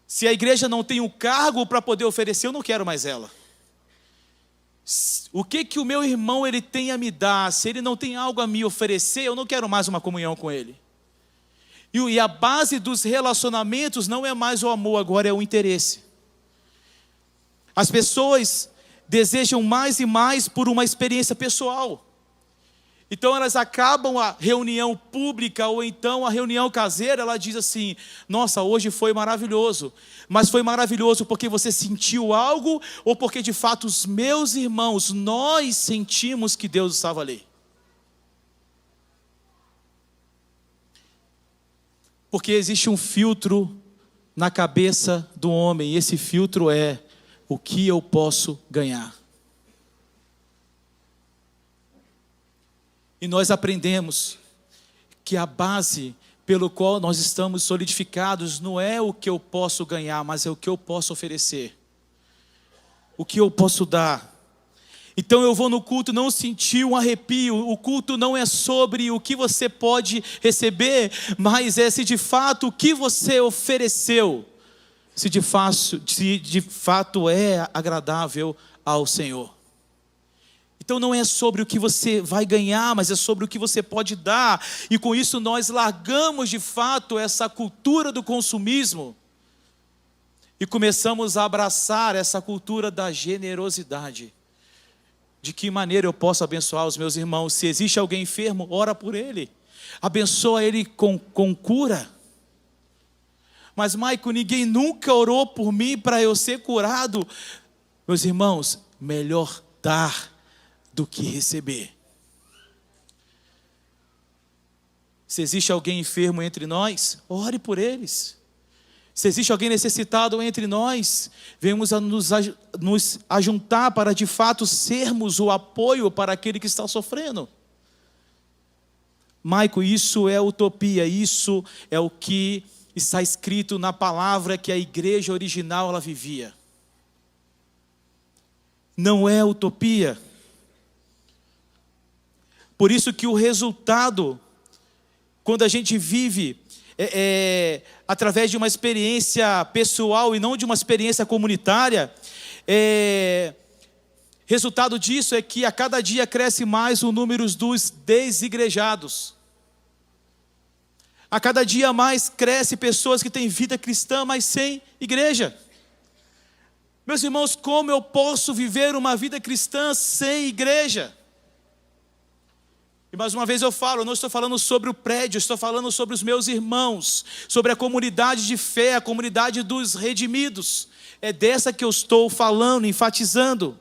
A: Se a igreja não tem um cargo para poder oferecer, eu não quero mais ela. O que o meu irmão ele tem a me dar? Se ele não tem algo a me oferecer, eu não quero mais uma comunhão com ele. E a base dos relacionamentos não é mais o amor, agora é o interesse. As pessoas desejam mais e mais por uma experiência pessoal. Então elas acabam a reunião pública ou então a reunião caseira, ela diz assim: nossa, hoje foi maravilhoso. Mas foi maravilhoso porque você sentiu algo ou porque de fato os meus irmãos, nós sentimos que Deus estava ali? Porque existe um filtro na cabeça do homem, e esse filtro é: o que eu posso ganhar? E nós aprendemos que a base pelo qual nós estamos solidificados não é o que eu posso ganhar, mas é o que eu posso oferecer, o que eu posso dar. Então eu vou no culto não sentir um arrepio. O culto não é sobre o que você pode receber, mas é se de fato o que você ofereceu, se de fato é agradável ao Senhor. Então não é sobre o que você vai ganhar, mas é sobre o que você pode dar. E com isso nós largamos de fato essa cultura do consumismo e começamos a abraçar essa cultura da generosidade. De que maneira eu posso abençoar os meus irmãos? Se existe alguém enfermo, ora por ele, abençoa ele com cura. Mas Maico, ninguém nunca orou por mim para eu ser curado. Meus irmãos, melhor dar do que receber. Se existe alguém enfermo entre nós, ore por eles. Se existe alguém necessitado entre nós, venhamos a nos ajuntar para de fato sermos o apoio para aquele que está sofrendo. Maico, isso é utopia, isso é o que está escrito na palavra que a igreja original ela vivia. Não é utopia. Por isso que o resultado, quando a gente vive através de uma experiência pessoal e não de uma experiência comunitária, resultado disso é que a cada dia cresce mais o número dos desigrejados. A cada dia mais cresce pessoas que têm vida cristã, mas sem igreja. Meus irmãos, como eu posso viver uma vida cristã sem igreja? E mais uma vez eu falo, eu não estou falando sobre o prédio, estou falando sobre os meus irmãos, sobre a comunidade de fé, a comunidade dos redimidos. É dessa que eu estou falando, enfatizando.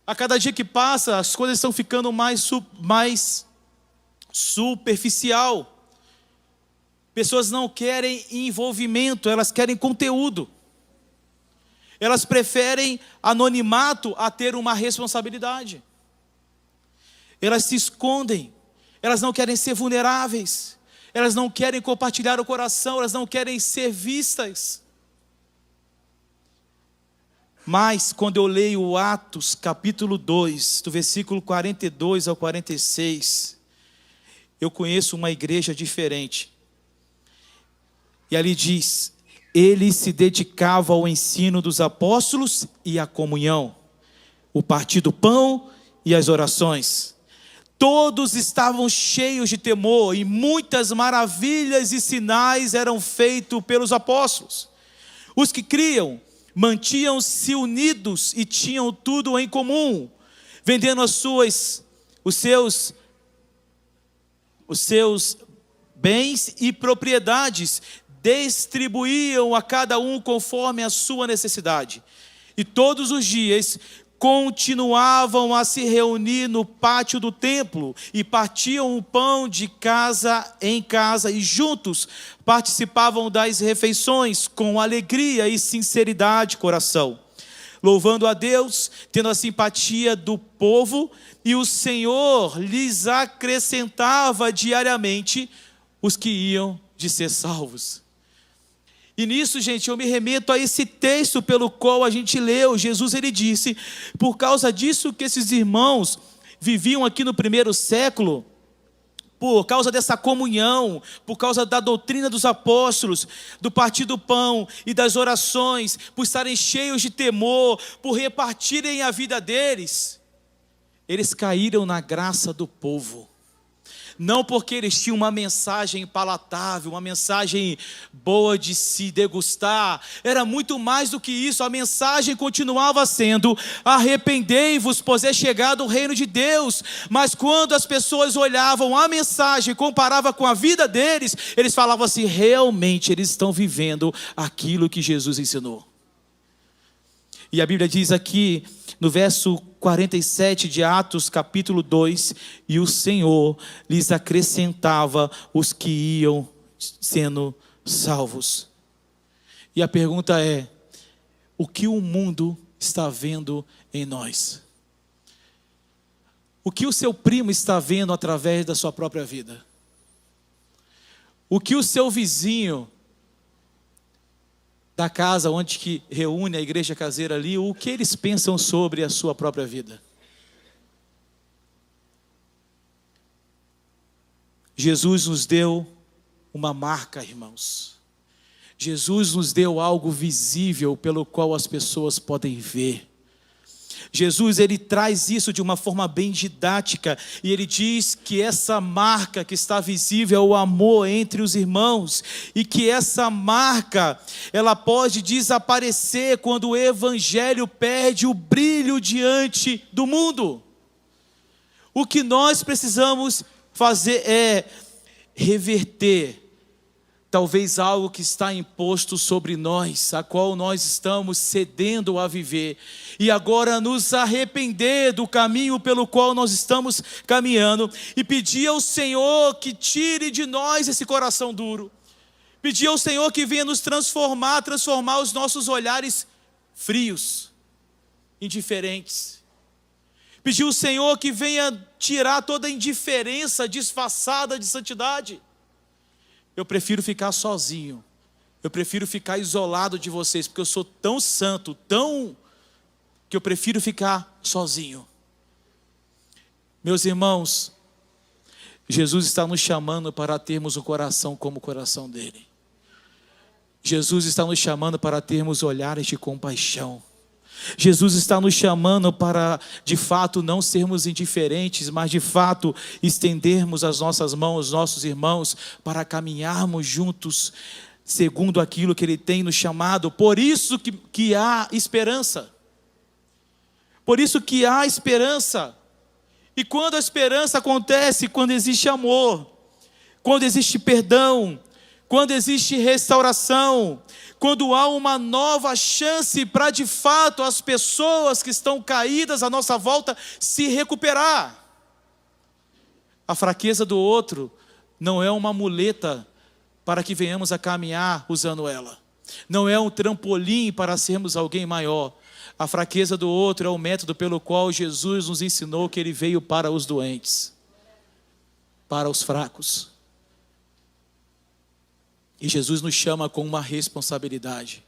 A: A cada dia que passa, as coisas estão ficando mais superficial. Pessoas não querem envolvimento, elas querem conteúdo. Elas preferem anonimato a ter uma responsabilidade. Elas se escondem, elas não querem ser vulneráveis, elas não querem compartilhar o coração, elas não querem ser vistas. Mas quando eu leio Atos capítulo 2, do versículo 42 ao 46, eu conheço uma igreja diferente. E ali diz: ele se dedicava ao ensino dos apóstolos e à comunhão, o partir do pão e as orações. Todos estavam cheios de temor e muitas maravilhas e sinais eram feitos pelos apóstolos. Os que criam mantinham-se unidos e tinham tudo em comum, vendendo os seus bens e propriedades, distribuíam a cada um conforme a sua necessidade. E todos os dias continuavam a se reunir no pátio do templo e partiam o pão de casa em casa e juntos participavam das refeições com alegria e sinceridade de coração, louvando a Deus, tendo a simpatia do povo, e o Senhor lhes acrescentava diariamente os que iam de ser salvos. E nisso, gente, eu me remeto a esse texto pelo qual a gente leu. Jesus, ele disse, por causa disso que esses irmãos viviam aqui no primeiro século, por causa dessa comunhão, por causa da doutrina dos apóstolos, do partir do pão e das orações, por estarem cheios de temor, por repartirem a vida deles, eles caíram na graça do povo. Não porque eles tinham uma mensagem palatável, uma mensagem boa de se degustar. Era muito mais do que isso. A mensagem continuava sendo: arrependei-vos, pois é chegado o reino de Deus. Mas quando as pessoas olhavam a mensagem e comparavam com a vida deles, eles falavam assim: realmente eles estão vivendo aquilo que Jesus ensinou. E a Bíblia diz aqui, no verso 47 de Atos, capítulo 2, e o Senhor lhes acrescentava os que iam sendo salvos. E a pergunta é: o que o mundo está vendo em nós? O que o seu primo está vendo através da sua própria vida? O que o seu vizinho da casa onde que reúne a igreja caseira ali, o que eles pensam sobre a sua própria vida? Jesus nos deu uma marca, irmãos. Jesus nos deu algo visível pelo qual as pessoas podem ver. Jesus, ele traz isso de uma forma bem didática, e ele diz que essa marca que está visível é o amor entre os irmãos, e que essa marca, ela pode desaparecer quando o evangelho perde o brilho diante do mundo. O que nós precisamos fazer é reverter talvez algo que está imposto sobre nós, a qual nós estamos cedendo a viver, e agora nos arrepender do caminho pelo qual nós estamos caminhando, e pedir ao Senhor que tire de nós esse coração duro, pedir ao Senhor que venha nos transformar os nossos olhares frios, indiferentes, pedir ao Senhor que venha tirar toda a indiferença disfarçada de santidade. Eu prefiro ficar sozinho, eu prefiro ficar isolado de vocês, porque eu sou tão santo, que eu prefiro ficar sozinho. Meus irmãos, Jesus está nos chamando para termos o coração como o coração dele. Jesus está nos chamando para termos olhares de compaixão. Jesus está nos chamando para, de fato, não sermos indiferentes, mas de fato estendermos as nossas mãos aos nossos irmãos, para caminharmos juntos, segundo aquilo que Ele tem nos chamado. Por isso que há esperança. Por isso que há esperança. E quando a esperança acontece, quando existe amor, quando existe perdão, quando existe restauração, quando há uma nova chance para de fato as pessoas que estão caídas à nossa volta se recuperar. A fraqueza do outro não é uma muleta para que venhamos a caminhar usando ela. Não é um trampolim para sermos alguém maior. A fraqueza do outro é o método pelo qual Jesus nos ensinou que Ele veio para os doentes, para os fracos. E Jesus nos chama com uma responsabilidade.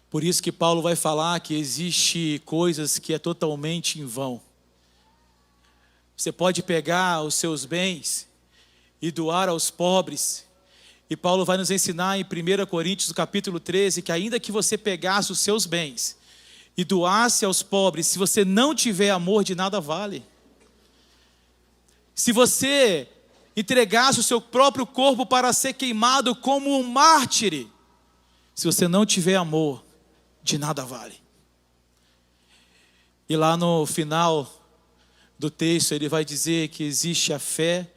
A: Por isso que Paulo vai falar que existe coisas que é totalmente em vão. Você pode pegar os seus bens e doar aos pobres. E Paulo vai nos ensinar em 1 Coríntios, capítulo 13, que ainda que você pegasse os seus bens e doasse aos pobres, se você não tiver amor, de nada vale. Se você entregasse o seu próprio corpo para ser queimado como um mártir, se você não tiver amor, de nada vale. E lá no final do texto ele vai dizer que existe a fé,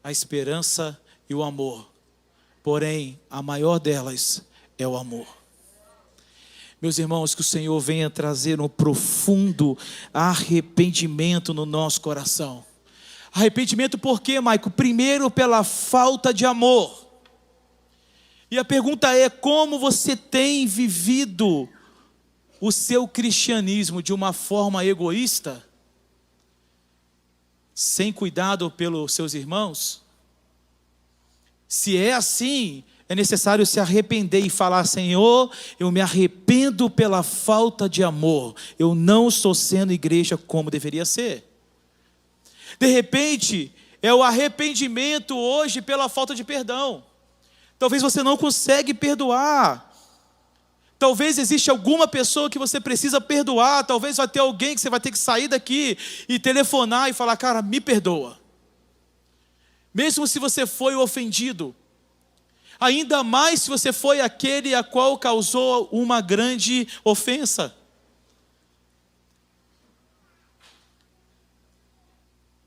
A: a esperança e o amor. porém a maior delas é o amor. Meus irmãos, que o Senhor venha trazer um profundo arrependimento no nosso coração. Arrependimento por quê, Maico? Primeiro, pela falta de amor. E a pergunta é: como você tem vivido o seu cristianismo? De uma forma egoísta? Sem cuidado pelos seus irmãos? Se é assim, é necessário se arrepender e falar: Senhor, eu me arrependo pela falta de amor. Eu não estou sendo igreja como deveria ser. De repente, é o arrependimento hoje pela falta de perdão. Talvez você não consegue perdoar. Talvez exista alguma pessoa que você precisa perdoar. Talvez vai ter alguém que você vai ter que sair daqui e telefonar e falar: cara, me perdoa. Mesmo se você foi o ofendido. Ainda mais se você foi aquele a qual causou uma grande ofensa.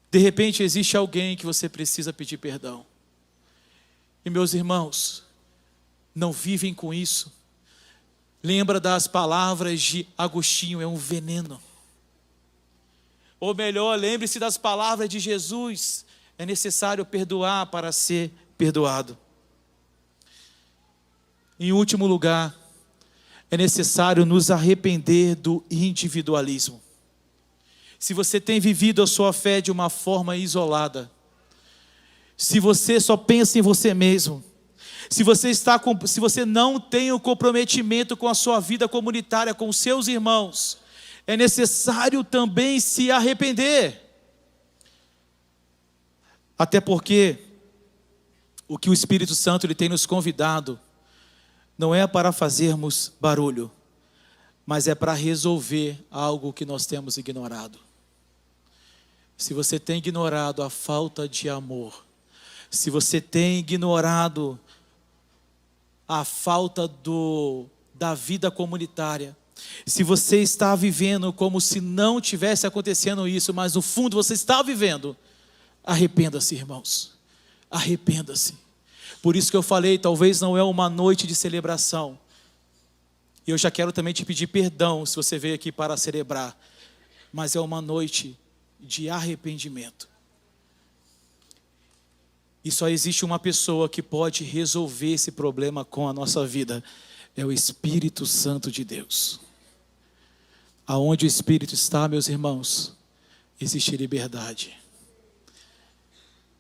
A: De repente existe alguém que você precisa pedir perdão. E meus irmãos, não vivem com isso. Lembra das palavras de Agostinho: é um veneno. Ou melhor, lembre-se das palavras de Jesus: é necessário perdoar para ser perdoado. Em último lugar, é necessário nos arrepender do individualismo. Se você tem vivido a sua fé de uma forma isolada, se você só pensa em você mesmo, se você não tem o comprometimento com a sua vida comunitária, com os seus irmãos, é necessário também se arrepender. Até porque o que o Espírito Santo ele tem nos convidado não é para fazermos barulho, mas é para resolver algo que nós temos ignorado. Se você tem ignorado a falta de amor, se você tem ignorado a falta da vida comunitária, se você está vivendo como se não tivesse acontecendo isso, mas no fundo você está vivendo, arrependa-se, irmãos, arrependa-se. Por isso que eu falei, talvez não é uma noite de celebração. E eu já quero também te pedir perdão se você veio aqui para celebrar, mas é uma noite de arrependimento. E só existe uma pessoa que pode resolver esse problema com a nossa vida: é o Espírito Santo de Deus. Aonde o Espírito está, meus irmãos, existe liberdade.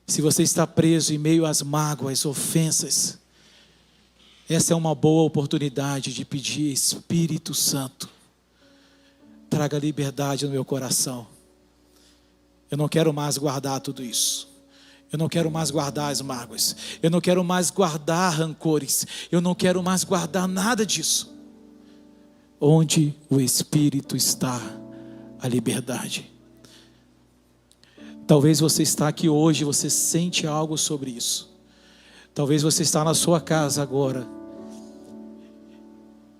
A: Se você está preso em meio às mágoas, ofensas, essa é uma boa oportunidade de pedir: Espírito Santo, traga liberdade no meu coração. Eu não quero mais guardar tudo isso. Eu não quero mais guardar as mágoas. Eu não quero mais guardar rancores. Eu não quero mais guardar nada disso. Onde o Espírito está, a liberdade. Talvez você está aqui hoje, você sente algo sobre isso. Talvez você está na sua casa agora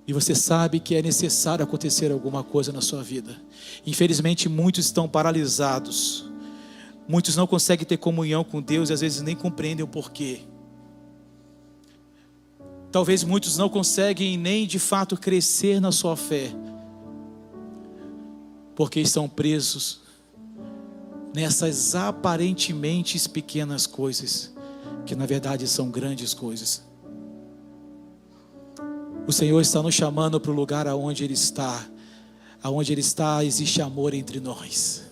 A: e você sabe que é necessário acontecer alguma coisa na sua vida. Infelizmente muitos estão paralisados. Muitos não conseguem ter comunhão com Deus e às vezes nem compreendem o porquê. Talvez muitos não conseguem nem de fato crescer na sua fé, porque estão presos nessas aparentemente pequenas coisas, que na verdade são grandes coisas. O Senhor está nos chamando para o lugar aonde Ele está. Aonde Ele está existe amor entre nós.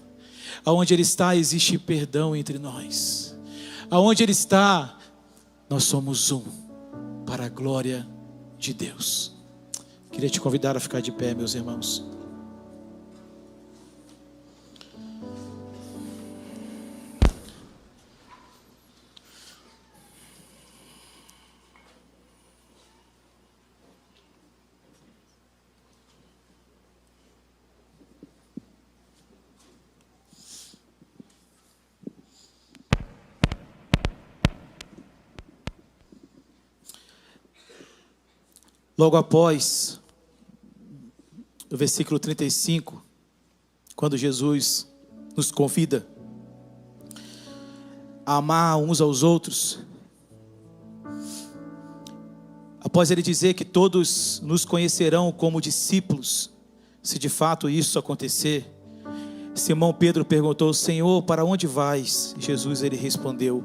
A: Aonde Ele está existe perdão entre nós. Aonde Ele está, nós somos um, para a glória de Deus. Queria te convidar a ficar de pé, meus irmãos. Logo após o versículo 35, quando Jesus nos convida a amar uns aos outros, após ele dizer que todos nos conhecerão como discípulos, se de fato isso acontecer, Simão Pedro perguntou: Senhor, para onde vais? Jesus ele respondeu: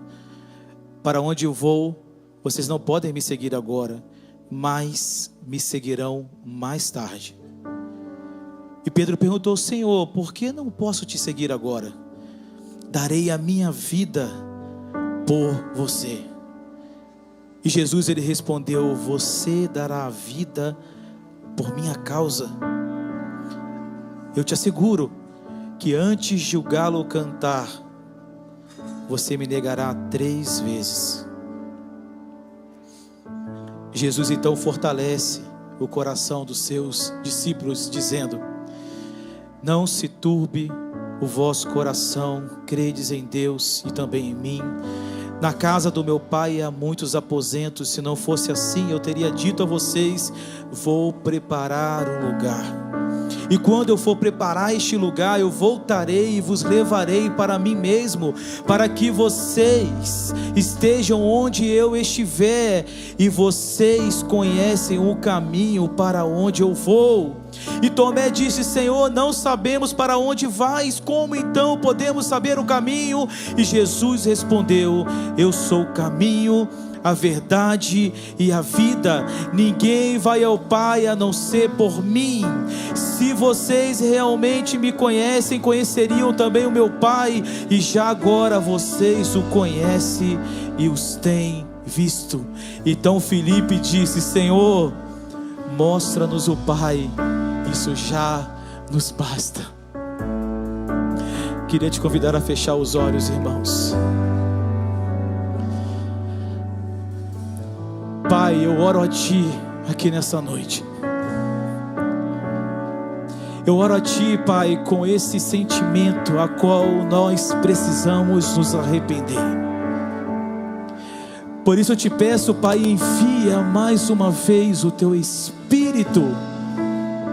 A: para onde eu vou, vocês não podem me seguir agora, mas me seguirão mais tarde. E Pedro perguntou: Senhor, por que não posso te seguir agora? Darei a minha vida por você. E Jesus ele respondeu: você dará a vida por minha causa? Eu te asseguro que antes de o galo cantar, você me negará 3 vezes. Jesus então fortalece o coração dos seus discípulos, dizendo: não se turbe o vosso coração, credes em Deus e também em mim. Na casa do meu pai há muitos aposentos, se não fosse assim eu teria dito a vocês: vou preparar um lugar. E quando eu for preparar este lugar, eu voltarei e vos levarei para mim mesmo, para que vocês estejam onde eu estiver, e vocês conhecem o caminho para onde eu vou. E Tomé disse: Senhor, não sabemos para onde vais, como então podemos saber o caminho? E Jesus respondeu: eu sou o caminho, a verdade e a vida. Ninguém vai ao Pai a não ser por mim. Se vocês realmente me conhecem, conheceriam também o meu Pai, e já agora vocês o conhecem e os têm visto. Então Filipe disse: Senhor, mostra-nos o Pai, isso já nos basta. Queria te convidar a fechar os olhos, irmãos. Pai, eu oro a Ti aqui nessa noite. Eu oro a Ti, Pai, com esse sentimento a qual nós precisamos nos arrepender. Por isso eu te peço, Pai, envia mais uma vez o Teu Espírito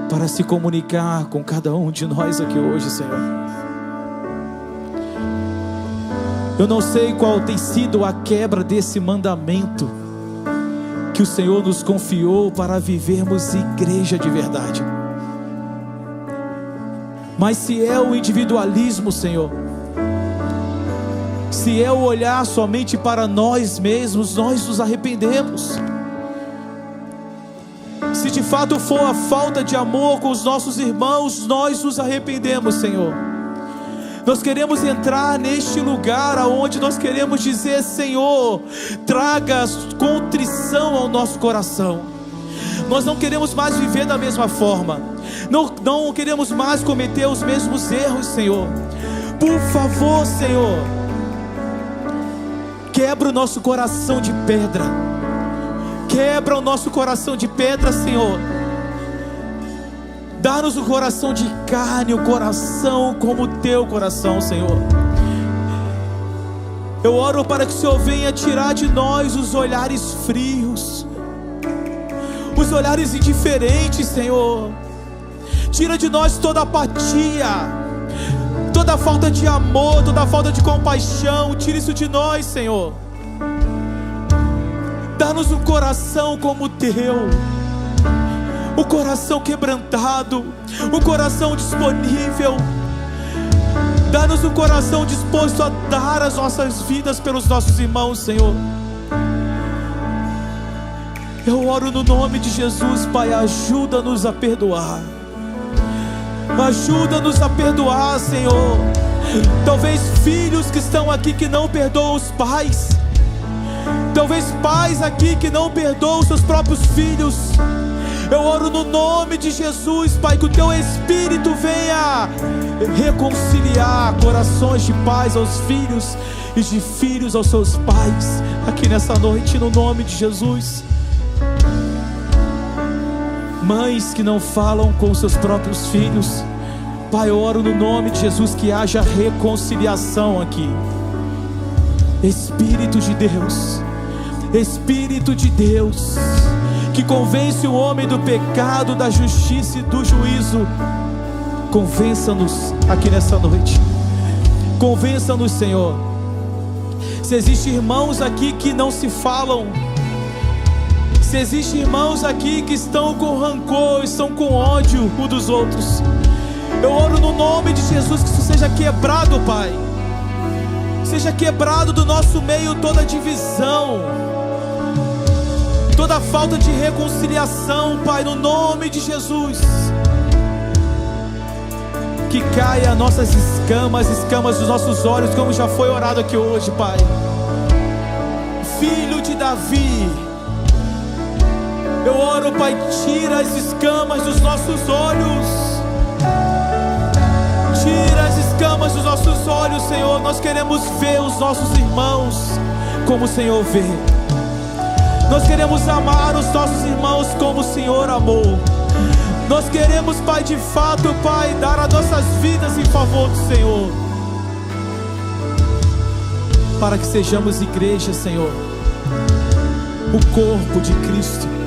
A: para se comunicar com cada um de nós aqui hoje, Senhor. Eu não sei qual tem sido a quebra desse mandamento que o Senhor nos confiou para vivermos igreja de verdade. Mas se é o individualismo, Senhor, se é o olhar somente para nós mesmos, nós nos arrependemos. Se de fato for a falta de amor com os nossos irmãos, nós nos arrependemos, Senhor. Nós queremos entrar neste lugar onde nós queremos dizer: Senhor, traga contrição ao nosso coração. Nós não queremos mais viver da mesma forma, não queremos mais cometer os mesmos erros, Senhor. Por favor, Senhor, quebra o nosso coração de pedra. Quebra o nosso coração de pedra, Senhor. Dá-nos um coração de carne, um coração como o Teu coração, Senhor. Eu oro para que o Senhor venha tirar de nós os olhares frios, os olhares indiferentes, Senhor. Tira de nós toda apatia, toda falta de amor, toda falta de compaixão. Tira isso de nós, Senhor. Dá-nos um coração como o Teu, um coração quebrantado, um coração disponível. Dá-nos um coração disposto a dar as nossas vidas pelos nossos irmãos, Senhor. Eu oro no nome de Jesus, Pai, ajuda-nos a perdoar. Ajuda-nos a perdoar, Senhor. Talvez filhos que estão aqui que não perdoam os pais. Talvez pais aqui que não perdoam seus próprios filhos. Eu oro no nome de Jesus, Pai, que o Teu Espírito venha reconciliar corações de pais aos filhos e de filhos aos seus pais aqui nessa noite, no nome de Jesus. Mães que não falam com seus próprios filhos, Pai, eu oro no nome de Jesus que haja reconciliação aqui. Espírito de Deus, Espírito de Deus, que convence o homem do pecado, da justiça e do juízo, convença-nos aqui nessa noite. Convença-nos, Senhor. Se existem irmãos aqui que não se falam, Se existem irmãos aqui que estão com rancor, estão com ódio um dos outros, eu oro no nome de Jesus que isso seja quebrado, Pai. Seja quebrado do nosso meio toda divisão, toda falta de reconciliação, Pai, no nome de Jesus. Que caia nossas escamas dos nossos olhos, como já foi orado aqui hoje, Pai. Filho de Davi, eu oro, Pai, tira as escamas dos nossos olhos. Tira as escamas dos nossos olhos, Senhor. Nós queremos ver os nossos irmãos como o Senhor vê. Nós queremos amar os nossos irmãos como o Senhor amou. Nós queremos, Pai, de fato, Pai, dar as nossas vidas em favor do Senhor, para que sejamos igreja, Senhor, o corpo de Cristo.